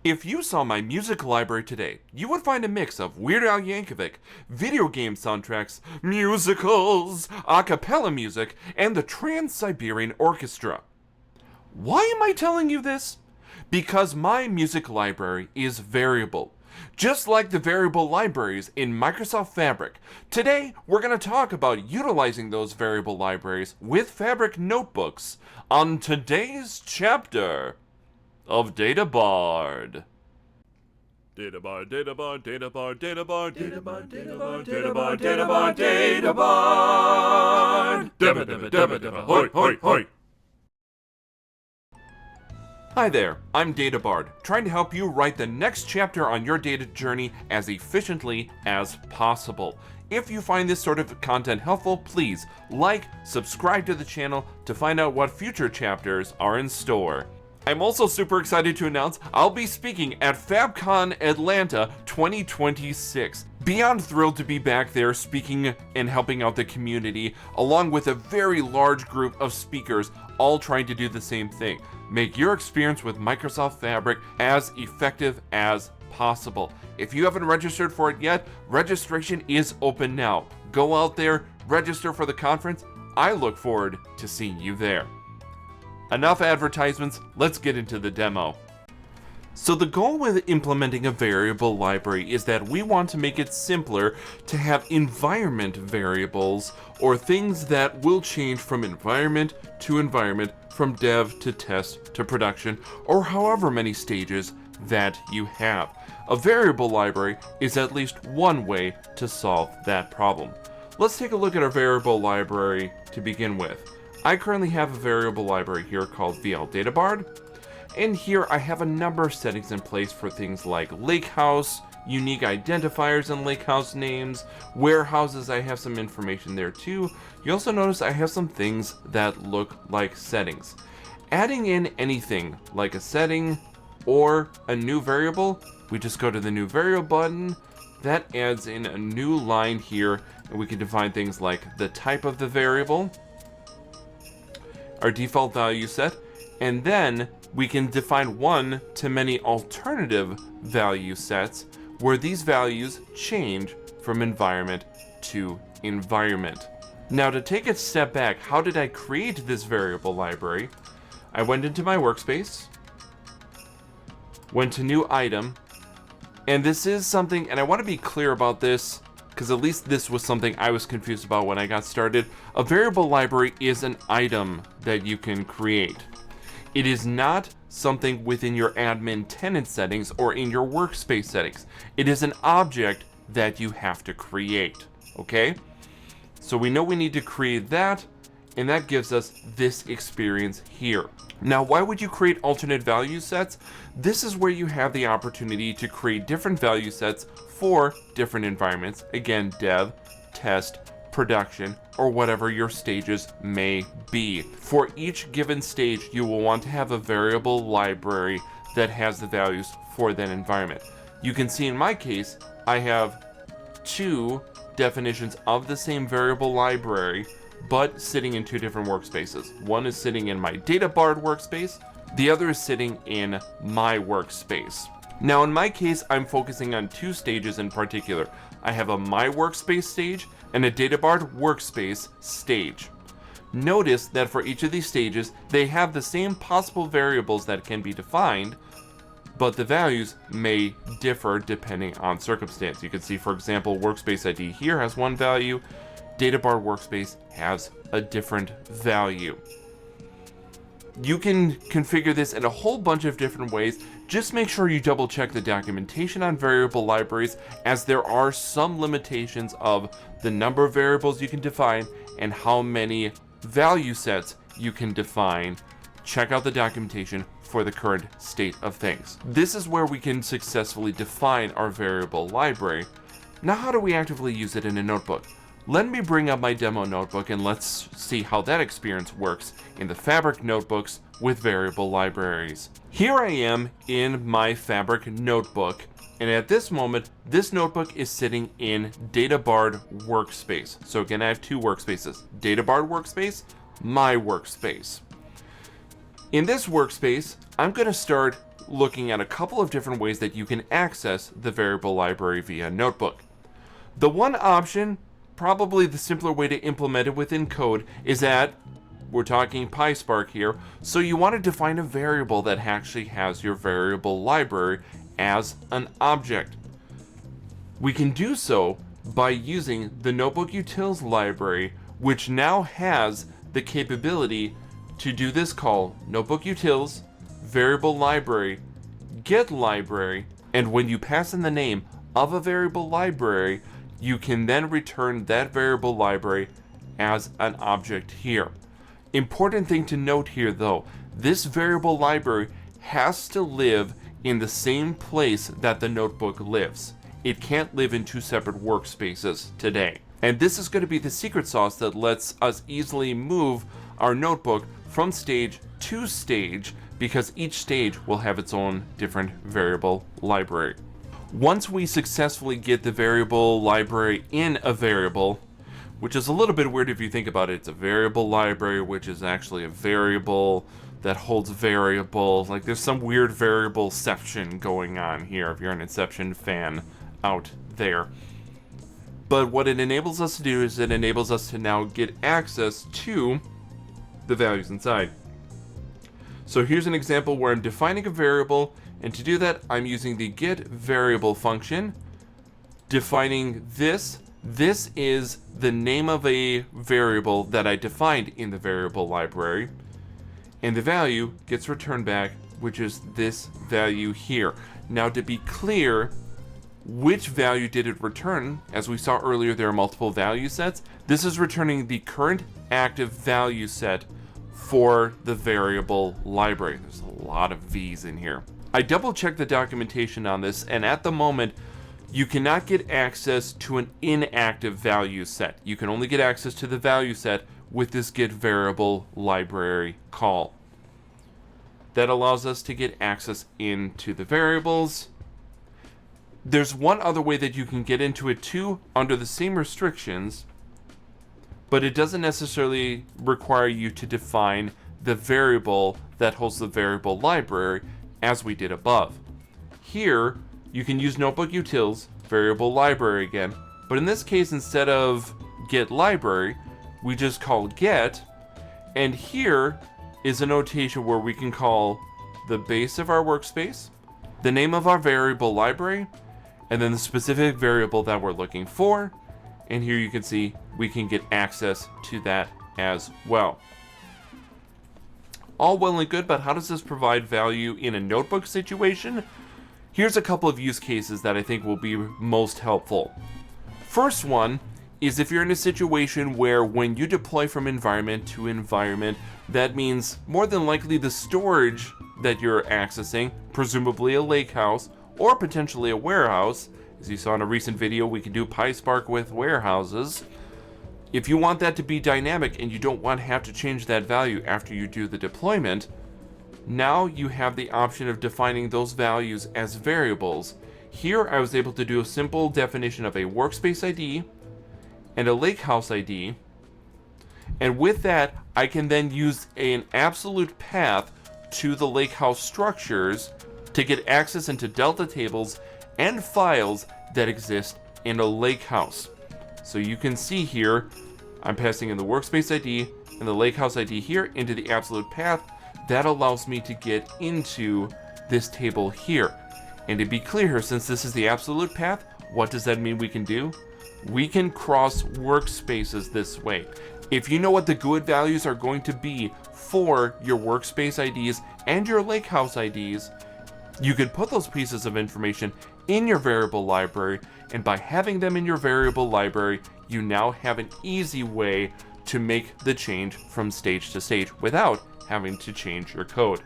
If you saw my music library today, you would find a mix of Weird Al Yankovic, video game soundtracks, musicals, a cappella music, and the Trans-Siberian Orchestra. Why am I telling you this? Because my music library is variable. Just like the variable libraries in Microsoft Fabric, today we're going to talk about utilizing those variable libraries with Fabric notebooks on today's chapter of DataBard. DataBard, DataBard, DataBard, DataBard, DataBard, DataBard, DataBard, DataBard, DataBard. Dabba, dabba, dabba, dabba, hoi, hoi, hoi. Hi there, I'm DataBard, trying to help you write the next chapter on your data journey as efficiently as possible. If you find this sort of content helpful, please like, subscribe to the channel to find out what future chapters are in store. I'm also super excited to announce I'll be speaking at FabCon Atlanta 2026. Beyond thrilled to be back there speaking and helping out the community, along with a very large group of speakers, all trying to do the same thing. Make your experience with Microsoft Fabric as effective as possible. If you haven't registered for it yet, registration is open now. Go out there, register for the conference. I look forward to seeing you there. Enough advertisements, let's get into the demo. So the goal with implementing a variable library is that we want to make it simpler to have environment variables, or things that will change from environment to environment, from dev to test to production, or however many stages that you have. A variable library is at least one way to solve that problem. Let's take a look at our variable library to begin with. I currently have a variable library here called VL-DataBard, and here I have a number of settings in place for things like lakehouse, unique identifiers in lakehouse names, warehouses. I have some information there too. You also notice I have some things that look like settings. Adding in anything like a setting or a new variable, we just go to the new variable button. That adds in a new line here, and we can define things like the type of the variable, our default value set, and then we can define one-to-many alternative value sets where these values change from environment to environment. Now, to take a step back, how did I create this variable library? I went into my workspace, went to new item, and this is something, and I want to be clear about this, because at least this was something I was confused about when I got started. A variable library is an item that you can create. It is not something within your admin tenant settings or in your workspace settings. It is an object that you have to create, okay? So we know we need to create that, and that gives us this experience here. Now, why would you create alternate value sets? This is where you have the opportunity to create different value sets for different environments. Again, dev, test, production, or whatever your stages may be. For each given stage, you will want to have a variable library that has the values for that environment. You can see in my case, I have two definitions of the same variable library, but sitting in two different workspaces. One is sitting in my DataBard workspace, the other is sitting in my workspace. Now in my case, I'm focusing on two stages in particular. I have a My Workspace stage and a DataBard workspace stage. Notice that for each of these stages, they have the same possible variables that can be defined, but the values may differ depending on circumstance. You can see, for example, Workspace ID here has one value, DataBard Workspace has a different value. You can configure this in a whole bunch of different ways. Just make sure you double check the documentation on variable libraries, as there are some limitations of the number of variables you can define and how many value sets you can define. Check out the documentation for the current state of things. This is where we can successfully define our variable library. Now, how do we actively use it in a notebook? Let me bring up my demo notebook and let's see how that experience works in the Fabric notebooks with variable libraries. Here I am in my Fabric notebook, and at this moment, this notebook is sitting in DataBard Workspace. So again, I have two workspaces, DataBard Workspace, my workspace. In this workspace, I'm going to start looking at a couple of different ways that you can access the variable library via Notebook. The one option, probably the simpler way to implement it within code, is that we're talking PySpark here, so you want to define a variable that actually has your variable library as an object. We can do so by using the Notebook Utils library, which now has the capability to do this call: Notebook Utils, variable library, get library, and when you pass in the name of a variable library, you can then return that variable library as an object here. Important thing to note here though, this variable library has to live in the same place that the notebook lives. It can't live in two separate workspaces today. And this is going to be the secret sauce that lets us easily move our notebook from stage to stage, because each stage will have its own different variable library. Once we successfully get the variable library in a variable, which is a little bit weird if you think about it. It's a variable library, which is actually a variable that holds variables. Like, there's some weird variableception going on here, if you're an Inception fan out there. But what it enables us to do is it enables us to now get access to the values inside. So here's an example where I'm defining a variable, and to do that, I'm using the getVariable function, defining this. This is the name of a variable that I defined in the variable library, and the value gets returned back, which is this value here. Now, to be clear, which value did it return? As we saw earlier, there are multiple value sets. This is returning the current active value set for the variable library. There's a lot of V's in here. I double checked the documentation on this, and at the moment, you cannot get access to an inactive value set. You can only get access to the value set with this getVariable library call. That allows us to get access into the variables. There's one other way that you can get into it too, under the same restrictions, but it doesn't necessarily require you to define the variable that holds the variable library as we did above. Here, you can use Notebook Utils, variable library again, but in this case, instead of get library, we just call get, and here is a notation where we can call the base of our workspace, the name of our variable library, and then the specific variable that we're looking for, and here you can see we can get access to that as well. All well and good, but how does this provide value in a notebook situation? Here's a couple of use cases that I think will be most helpful. First one is if you're in a situation where when you deploy from environment to environment, that means more than likely the storage that you're accessing, presumably a lakehouse or potentially a warehouse. As you saw in a recent video, we can do PySpark with warehouses. If you want that to be dynamic and you don't want to have to change that value after you do the deployment, now you have the option of defining those values as variables. Here I was able to do a simple definition of a workspace ID and a lakehouse ID, and with that I can then use an absolute path to the lakehouse structures to get access into Delta tables and files that exist in a lakehouse. So you can see here I'm passing in the workspace ID and the lakehouse ID here into the absolute path. That allows me to get into this table here. And to be clear, since this is the absolute path, what does that mean we can do? We can cross workspaces this way. If you know what the GUID values are going to be for your workspace IDs and your lakehouse IDs, you can put those pieces of information in your variable library, and by having them in your variable library, you now have an easy way to make the change from stage to stage without having to change your code.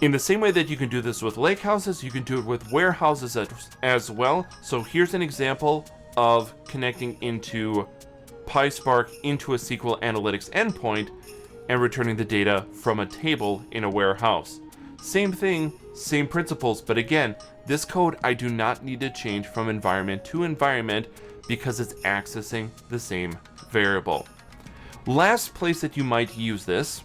In the same way that you can do this with lakehouses, you can do it with warehouses as well. So here's an example of connecting into PySpark into a SQL Analytics endpoint and returning the data from a table in a warehouse. Same thing, same principles, but again, this code I do not need to change from environment to environment because it's accessing the same variable. Last place that you might use this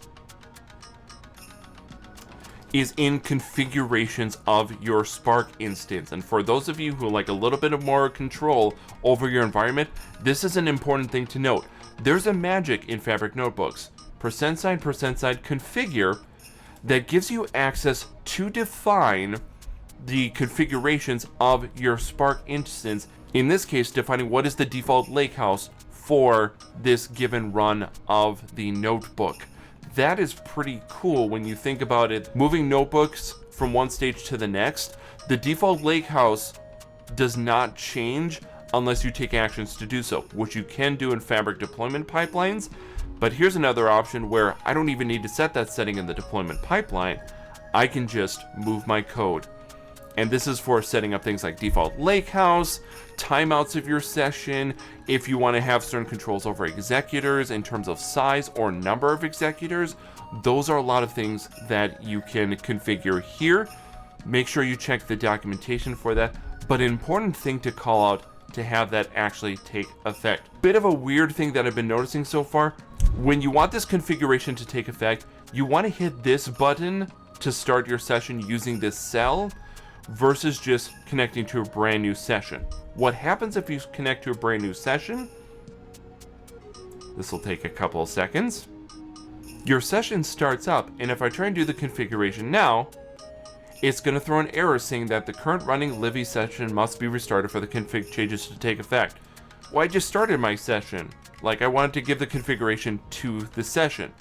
is in configurations of your Spark instance. And for those of you who like a little bit of more control over your environment, this is an important thing to note. There's a magic in Fabric Notebooks, %sign configure, that gives you access to define the configurations of your Spark instance. In this case, defining what is the default lakehouse for this given run of the notebook. That is pretty cool when you think about it. Moving notebooks from one stage to the next, the default lakehouse does not change unless you take actions to do so, which you can do in Fabric deployment pipelines. But here's another option where I don't even need to set that setting in the deployment pipeline. I can just move my code. And this is for setting up things like default lakehouse, timeouts of your session, if you want to have certain controls over executors in terms of size or number of executors. Those are a lot of things that you can configure here. Make sure you check the documentation for that. But an important thing to call out to have that actually take effect. Bit of a weird thing that I've been noticing so far. When you want this configuration to take effect, you want to hit this button to start your session using this cell, versus just connecting to a brand new session. What happens if you connect to a brand new session? This will take a couple of seconds. Your session starts up, and if I try and do the configuration now, it's going to throw an error saying that the current running Livy session must be restarted for the config changes to take effect. Well, I just started my session. Like, I wanted to give the configuration to the session.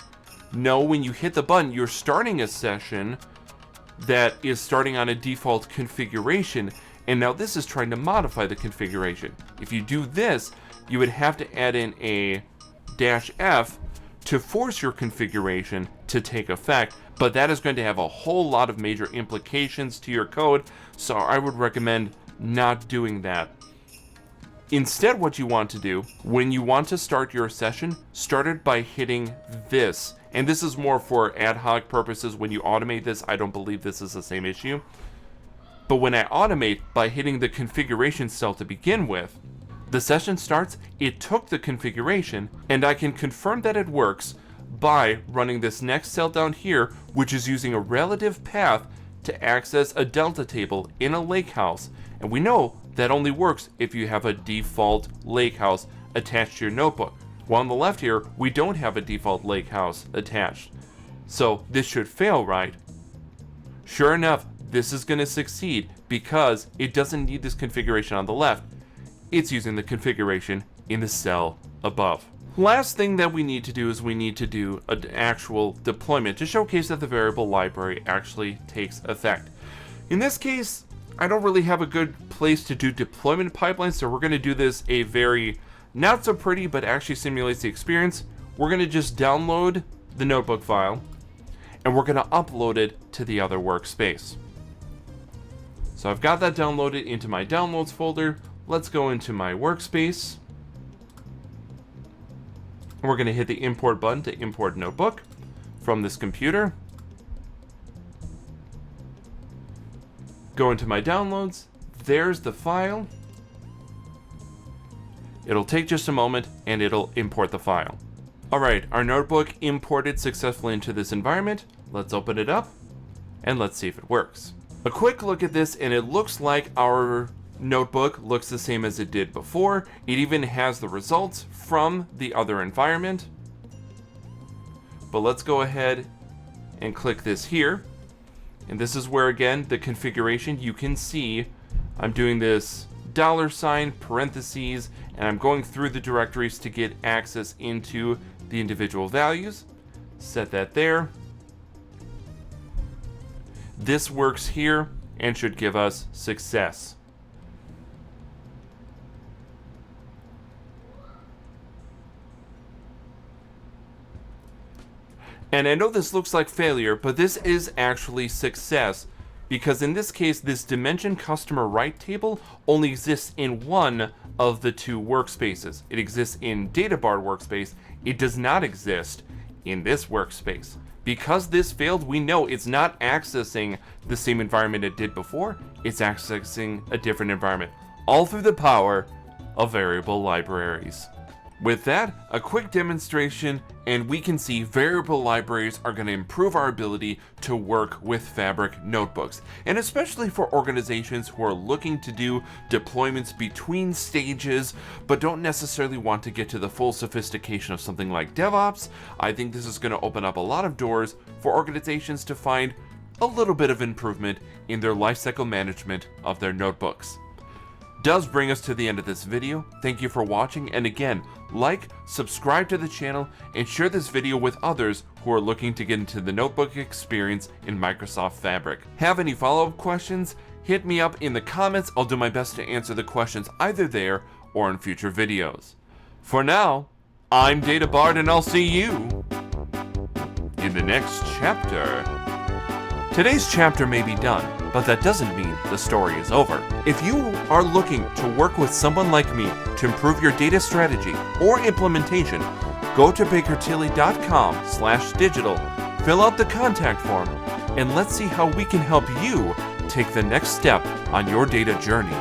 No, when you hit the button, you're starting a session that is starting on a default configuration, and now this is trying to modify the configuration. If you do this, you would have to add in a -F to force your configuration to take effect, but that is going to have a whole lot of major implications to your code, so I would recommend not doing that. Instead, what you want to do, when you want to start your session, start it by hitting this. And this is more for ad hoc purposes. When you automate this, I don't believe this is the same issue. But when I automate by hitting the configuration cell to begin with, the session starts, it took the configuration, and I can confirm that it works by running this next cell down here, which is using a relative path to access a delta table in a lakehouse. And we know that only works if you have a default lakehouse attached to your notebook. While on the left here, we don't have a default lakehouse attached. So this should fail, right? Sure enough, this is going to succeed because it doesn't need this configuration on the left. It's using the configuration in the cell above. Last thing that we need to do is we need to do an actual deployment to showcase that the variable library actually takes effect. In this case, I don't really have a good place to do deployment pipelines, so we're going to do this a very not so pretty, but actually simulates the experience. We're going to just download the notebook file, and we're going to upload it to the other workspace. So I've got that downloaded into my downloads folder. Let's go into my workspace. And we're going to hit the import button to import notebook from this computer. Go into my downloads. There's the file. It'll take just a moment and it'll import the file. Alright, our notebook imported successfully into this environment. Let's open it up and let's see if it works. A quick look at this, and it looks like our notebook looks the same as it did before. It even has the results from the other environment. But let's go ahead and click this here. And this is where, again, the configuration, you can see I'm doing this $, parentheses, and I'm going through the directories to get access into the individual values. Set that there. This works here and should give us success. And I know this looks like failure, but this is actually success, because in this case, this dimension customer write table only exists in one of the two workspaces. It exists in DataBard workspace. It does not exist in this workspace. Because this failed, we know it's not accessing the same environment it did before. It's accessing a different environment, all through the power of variable libraries. With that, a quick demonstration, and we can see variable libraries are going to improve our ability to work with Fabric notebooks, and especially for organizations who are looking to do deployments between stages, but don't necessarily want to get to the full sophistication of something like DevOps. I think this is going to open up a lot of doors for organizations to find a little bit of improvement in their lifecycle management of their notebooks. Does bring us to the end of this video. Thank you for watching, and again, like, subscribe to the channel, and share this video with others who are looking to get into the notebook experience in Microsoft Fabric. Have any follow-up questions? Hit me up in the comments. I'll do my best to answer the questions either there or in future videos. For now, I'm DataBard, and I'll see you in the next chapter. Today's chapter may be done, but that doesn't mean the story is over. If you are looking to work with someone like me to improve your data strategy or implementation, go to bakertilly.com/digital, fill out the contact form, and let's see how we can help you take the next step on your data journey.